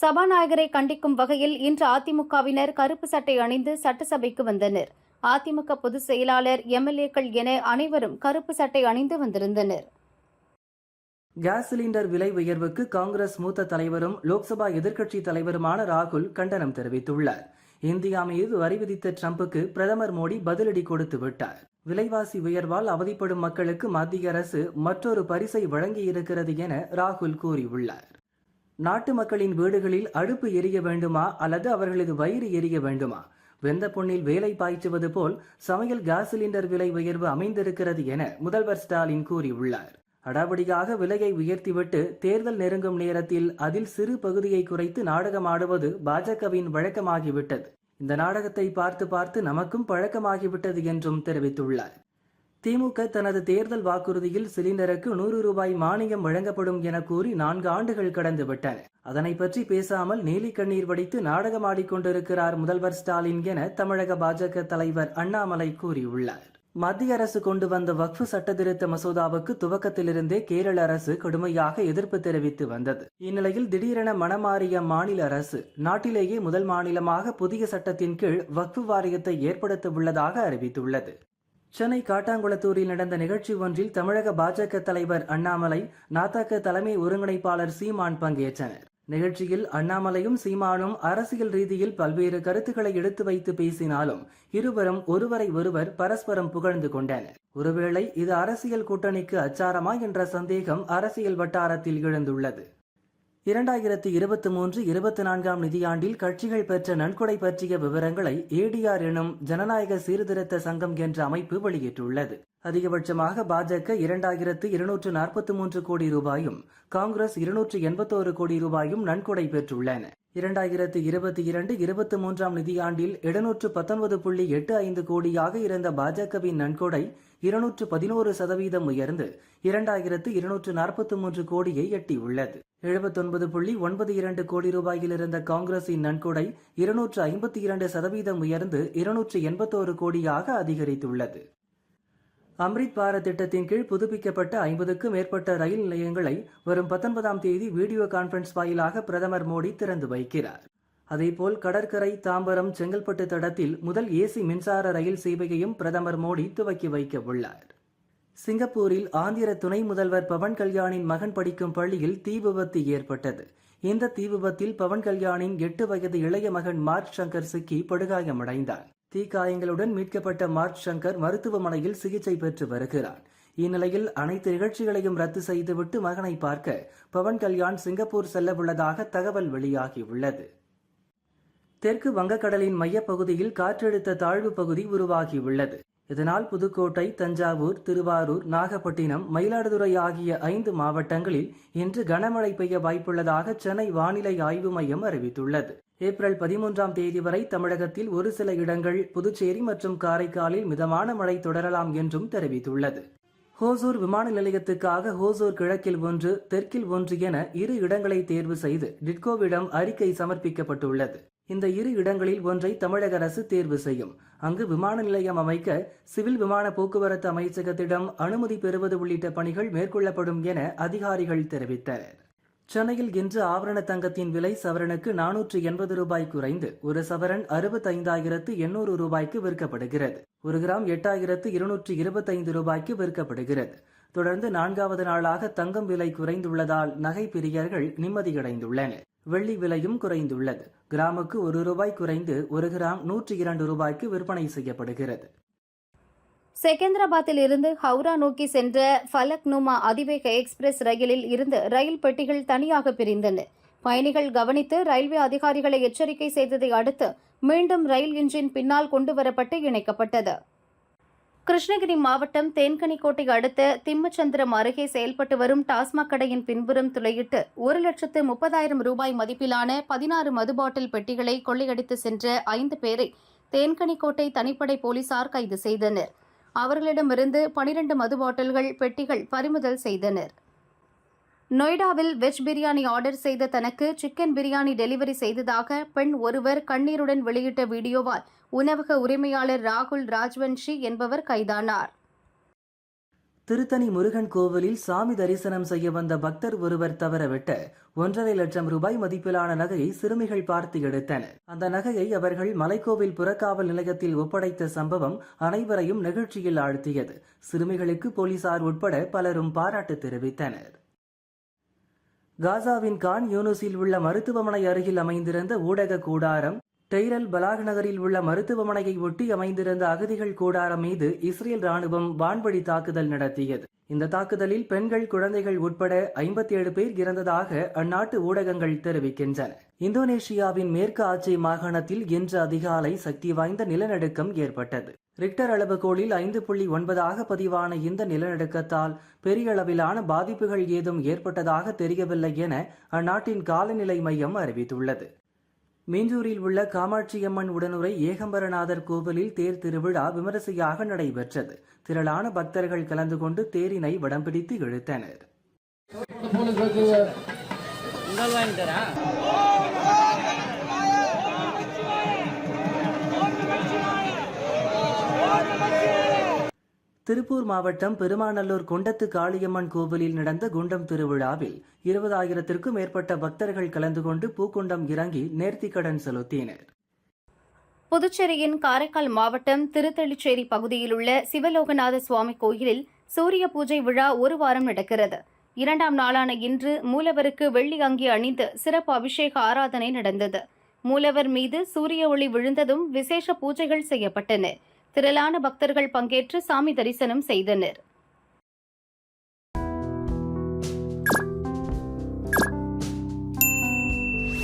சபாநாயகரை கண்டிக்கும் வகையில் இன்று அதிமுகவினர் கருப்பு சட்டை அணிந்து சட்டசபைக்கு வந்தனர். அதிமுக பொதுச் செயலாளர், எம்எல்ஏக்கள் என அனைவரும் கருப்பு சட்டை அணிந்து வந்திருந்தனர். கேஸ் சிலிண்டர் விலை உயர்வுக்கு காங்கிரஸ் மூத்த தலைவரும் லோக்சபா எதிர்க்கட்சித் தலைவருமான ராகுல் கண்டனம் தெரிவித்துள்ளார். இந்தியா மீது வரி விதித்த டிரம்புக்கு பிரதமர் மோடி பதிலடி கொடுத்து விட்டார். விலைவாசி உயர்வால் அவதிப்படும் மக்களுக்கு மத்திய அரசு மற்றொரு பரிசை வழங்கியிருக்கிறது என ராகுல் கூறியுள்ளார். நாட்டு மக்களின் வீடுகளில் அடுப்பு எரிய வேண்டுமா அல்லது அவர்களது வயிறு எரிய வேண்டுமா? வெந்த பொன்னில் வேலை பாய்ச்சுவது போல் சமையல் கேஸ் சிலிண்டர் விலை உயர்வு அமைந்திருக்கிறது என முதல்வர் ஸ்டாலின் கூறியுள்ளார். அடாவடியாக விலையை உயர்த்திவிட்டு தேர்தல் நெருங்கும் நேரத்தில் அதில் சிறு பகுதியை குறைத்து நாடகமாடுவது பாஜகவின் வழக்கமாகிவிட்டது. இந்த நாடகத்தை பார்த்து பார்த்து நமக்கும் பழக்கமாகிவிட்டது என்றும் தெரிவித்துள்ளார். திமுக தனது தேர்தல் வாக்குறுதியில் சிலிண்டருக்கு 100 ரூபாய் மானியம் வழங்கப்படும் என கூறி 4 ஆண்டுகள் கடந்து விட்டன. அதனை பற்றி பேசாமல் நீலி கண்ணீர் வடித்து நாடகமாடிக்கொண்டிருக்கிறார் முதல்வர் ஸ்டாலின் என தமிழக பாஜக தலைவர் அண்ணாமலை கூறியுள்ளார். மத்திய அரசு கொண்டு வந்த வக்ஃப் சட்டத்திருத்த மசோதாவுக்கு துவக்கத்திலிருந்தே கேரள அரசு கடுமையாக எதிர்ப்பு தெரிவித்து வந்தது. இந்நிலையில் திடீரென மனமாறிய மாநில அரசு நாட்டிலேயே முதல் மாநிலமாக புதிய சட்டத்தின் கீழ் வக்ஃப் வாரியத்தை ஏற்படுத்த உள்ளதாக அறிவித்துள்ளது. சென்னை காட்டாங்குளத்தூரில் நடந்த நிகழ்ச்சி ஒன்றில் தமிழக பாஜக தலைவர் அண்ணாமலை, நாதக தலைமை ஒருங்கிணைப்பாளர் சீமான் பங்கேற்றனர். நிகழ்ச்சியில் அண்ணாமலையும் சீமானும் அரசியல் ரீதியில் பல்வேறு கருத்துக்களை எடுத்து வைத்து பேசினாலும் இருவரும் ஒருவரை ஒருவர் பரஸ்பரம் புகழ்ந்து கொண்டனர். ஒருவேளை இது அரசியல் கூட்டணிக்கு அச்சாரமா என்ற சந்தேகம் அரசியல் வட்டாரத்தில் எழுந்துள்ளது. 2023-24 நிதியாண்டில் கட்சிகள் பெற்ற நன்கொடை பற்றிய விவரங்களை ADR எனும் ஜனநாயக சீர்திருத்த சங்கம் என்ற அமைப்பு வெளியிட்டுள்ளது. அதிகபட்சமாக பாஜக 2243 கோடி ரூபாயும், காங்கிரஸ் 281 கோடி ரூபாயும் நன்கொடை பெற்றுள்ளன. 2022-23 நிதியாண்டில் 719.85 கோடியாக இருந்த பாஜகவின் நன்கொடை 211% உயர்ந்து 2243 கோடியை எட்டியுள்ளது. 79.92 கோடி ரூபாயில் இருந்த காங்கிரசின் நன்கொடை 252% உயர்ந்து 281 கோடியாக அதிகரித்துள்ளது. அம்ரித் பாரத் திட்டத்தின் கீழ் புதுப்பிக்கப்பட்ட 50க்கும் மேற்பட்ட ரயில் நிலையங்களை வரும் 19ஆம் தேதி வீடியோ கான்பரன்ஸ் வாயிலாக பிரதமர் மோடி திறந்து வைக்கிறார். அதேபோல் கடற்கரை, தாம்பரம், செங்கல்பட்டு தடத்தில் முதல் AC மின்சார ரயில் சேவையையும் பிரதமர் மோடி துவக்கி வைக்க உள்ளார். சிங்கப்பூரில் ஆந்திர துணை முதல்வர் பவன் கல்யாணின் மகன் படிக்கும் பள்ளியில் தீ விபத்து ஏற்பட்டது. இந்த தீ விபத்தில் பவன் கல்யாணின் 8 வயது இளைய மகன் மார்க் சங்கர் சிக்கி படுகாயமடைந்தார். தீக்காயங்களுடன் மீட்கப்பட்ட மார்க் சங்கர் மருத்துவமனையில் சிகிச்சை பெற்று வருகிறார். இந்நிலையில் அனைத்து நிகழ்ச்சிகளையும் ரத்து செய்துவிட்டு மகனை பார்க்க பவன் கல்யாண் சிங்கப்பூர் செல்ல உள்ளதாக தகவல் வெளியாகியுள்ளது. தெற்கு வங்கக்கடலின் மையப்பகுதியில் காற்றழுத்த தாழ்வு பகுதி உருவாகியுள்ளது. இதனால் புதுக்கோட்டை, தஞ்சாவூர், திருவாரூர், நாகப்பட்டினம், மயிலாடுதுறை ஆகிய 5 மாவட்டங்களில் இன்று கனமழை பெய்ய வாய்ப்புள்ளதாக சென்னை வானிலை ஆய்வு மையம் அறிவித்துள்ளது. ஏப்ரல் 13ஆம் தேதி வரை தமிழகத்தில் ஒரு சில இடங்கள், புதுச்சேரி மற்றும் காரைக்காலில் மிதமான மழை தொடரலாம் என்றும் தெரிவித்துள்ளது. ஹோசூர் விமான நிலையத்துக்காக ஹோசூர் கிழக்கில் 1, தெற்கில் 1 என 2 இடங்களை தேர்வு செய்து டிட்கோவிடம் அறிக்கை சமர்ப்பிக்கப்பட்டுள்ளது. இந்த 2 இடங்களில் ஒன்றை தமிழக அரசு தேர்வு செய்யும். அங்கு விமான நிலையம் அமைக்க சிவில் விமான போக்குவரத்து அமைச்சகத்திடம் அனுமதி பெறுவது உள்ளிட்ட பணிகள் மேற்கொள்ளப்படும் என அதிகாரிகள் தெரிவித்தனர். சென்னையில் இன்று ஆபரண தங்கத்தின் விலை சவரனுக்கு 480 ரூபாய் குறைந்து ஒரு சவரன் 65,800 ரூபாய்க்கு விற்கப்படுகிறது. 1 கிராம் 8,225 ரூபாய்க்கு விற்கப்படுகிறது. தொடர்ந்து 4வது நாளாக தங்கம் விலை குறைந்துள்ளதால் நகை பிரியர்கள் நிம்மதியடைந்துள்ளனர். வெள்ளி விலையும் குறைந்துள்ளது. கிராமுக்கு 1 ரூபாய் குறைந்து 1 கிராம் 102 ரூபாய்க்கு விற்பனை செய்யப்படுகிறது. செகந்திராபாத்தில் இருந்து ஹவுரா நோக்கி சென்ற ஃபலக்னுமா அதிவேக எக்ஸ்பிரஸ் ரயிலில் இருந்து ரயில் பெட்டிகள் தனியாக பிரிந்தன. பயணிகள் கவனித்து ரயில்வே அதிகாரிகளை எச்சரிக்கை செய்ததை அடுத்து மீண்டும் ரயில் இன்ஜின் பின்னால் கொண்டுவரப்பட்டு இணைக்கப்பட்டது. கிருஷ்ணகிரி மாவட்டம் தேன்கனிக்கோட்டை அடுத்த திம்மச்சந்திரம் அருகே செயல்பட்டு வரும் டாஸ்மாக் கடையின் பின்புறம் துளையிட்டு 1,30,000 ரூபாய் மதிப்பிலான 16 மது பாட்டில் பெட்டிகளை கொள்ளையடித்து சென்ற 5 பேரை தேன்கனிக்கோட்டை தனிப்படை போலீசார் கைது செய்தனர். அவர்களிடமிருந்து 12 மது பாட்டில்கள், பெட்டிகள் பறிமுதல் செய்தனர். நொய்டாவில் வெஜ் பிரியாணி ஆர்டர் செய்த தனக்கு சிக்கன் பிரியாணி டெலிவரி செய்ததாக பெண் ஒருவர் கண்ணீருடன் வெளியிட்ட வீடியோவால் உணவக உரிமையாளர் ராகுல் ராஜ்வன்ஷி என்பவர் கைதானார். திருத்தணி முருகன் கோவிலில் சாமி தரிசனம் செய்ய வந்த பக்தர் ஒருவர் தவறவிட்ட 1.5 லட்சம் ரூபாய் மதிப்பிலான நகையை சிறுமிகள் பார்த்து எடுத்தனர். அந்த நகையை அவர்கள் மலைக்கோவில் புறக்காவல் நிலையத்தில் ஒப்படைத்த சம்பவம் அனைவரையும் நெகிழ்ச்சியில் ஆழ்த்தியது. சிறுமிகளுக்கு போலீசார் உட்பட பலரும் பாராட்டு தெரிவித்தனர். காசாவின் கான் யூனுஸில் உள்ள மருத்துவமனை அருகில் அமைந்திருந்த ஊடக கூடாரம், டெய்ரல் பலாக் நகரில் உள்ள மருத்துவமனையை ஒட்டி அமைந்திருந்த அகதிகள் கூடாரம் மீது இஸ்ரேல் ராணுவம் வான்வழி தாக்குதல் நடத்தியது. இந்த தாக்குதலில் பெண்கள், குழந்தைகள் உட்பட 57 பேர் இறந்ததாக அந்நாட்டு ஊடகங்கள் தெரிவிக்கின்றன. இந்தோனேஷியாவின் மேற்கு ஆச்சே மாகாணத்தில் இன்று அதிகாலை சக்தி வாய்ந்த நிலநடுக்கம் ஏற்பட்டது. ரிக்டர் அளவுகோலில் 5.9 பதிவான இந்த நிலநடுக்கத்தால் பெரிய அளவிலான பாதிப்புகள் ஏதும் ஏற்பட்டதாக தெரியவில்லை என அந்நாட்டின் காலநிலை மையம் அறிவித்துள்ளது. மீஞ்சூரில் உள்ள காமாட்சியம்மன் உடனுறை ஏகம்பரநாதர் கோவிலில் தேர் திருவிழா விமரிசையாக நடைபெற்றது. திரளான பக்தர்கள் கலந்து கொண்டு தேரினை வடம் பிடித்து இழுத்தனர். திருப்பூர் மாவட்டம் பெருமாநல்லூர் கொண்டத்து காளியம்மன் கோவிலில் நடந்த குண்டம் திருவிழாவில் 20,000க்கும் மேற்பட்ட பக்தர்கள் கலந்து கொண்டு பூக்குண்டம் இறங்கி நேர்த்திக்கடன் செலுத்தினர். புதுச்சேரியின் காரைக்கால் மாவட்டம் திருத்தளிச்சேரி பகுதியில் உள்ள சிவலோகநாத சுவாமி கோயிலில் சூரிய பூஜை விழா ஒரு வாரம் நடக்கிறது. 2ஆம் நாளான இன்று மூலவருக்கு வெள்ளி அங்கி அணிந்து சிறப்பு அபிஷேக ஆராதனை நடந்தது. மூலவர் மீது சூரிய ஒளி விழுந்ததும் விசேஷ பூஜைகள் செய்யப்பட்டன. திரளான பக்தர்கள் பங்கேற்று சாமி தரிசனம் செய்தனர்.